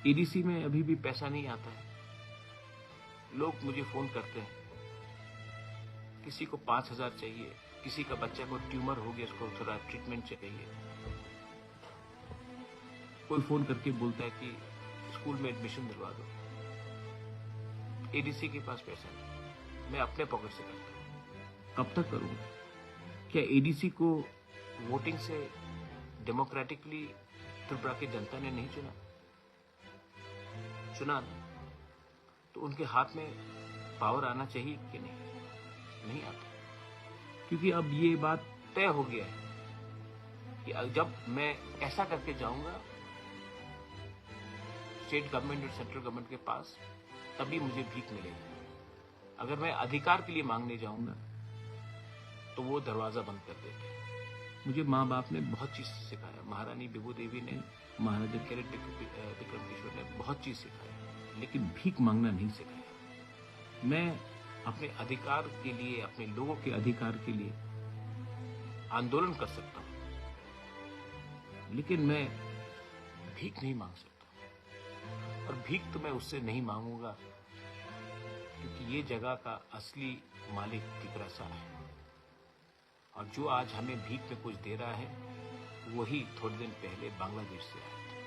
ADC में अभी भी पैसा नहीं आता है। लोग मुझे फोन करते हैं, किसी को 5,000 चाहिए, किसी का बच्चा को ट्यूमर हो गया, उसको थोड़ा ट्रीटमेंट चाहिए। कोई फोन करके बोलता है कि स्कूल में एडमिशन दिलवा दो। एडीसी के पास पैसा नहीं, मैं अपने पॉकेट से करता हूं। कब तक करूंगा? क्या एडीसी को वोटिंग से डेमोक्रेटिकली त्रिपुरा की जनता ने नहीं चुना? चुना ना, तो उनके हाथ में पावर आना चाहिए कि नहीं? नहीं आता, क्योंकि अब ये बात तय हो गया है कि जब मैं ऐसा करके जाऊंगा स्टेट गवर्नमेंट और सेंट्रल गवर्नमेंट के पास, तभी मुझे भीख मिलेगी। अगर मैं अधिकार के लिए मांगने जाऊंगा तो वो दरवाजा बंद कर देते हैं। मुझे माँ बाप ने बहुत चीज सिखाया, महारानी विभू देवी ने, महाराजा कैरेट विक्रम किशोर ने बहुत चीज सिखाया, लेकिन भीख मांगना नहीं सिखाया। मैं अपने अधिकार के लिए, अपने लोगों के अधिकार के लिए आंदोलन कर सकता हूं, लेकिन मैं भीख नहीं मांग सकता। और भीख तो मैं उससे नहीं मांगूंगा, क्योंकि ये जगह का असली मालिक त्रिपुरा है। और जो आज हमें भीख में कुछ दे रहा है, वही थोड़े दिन पहले बांग्लादेश से आया था।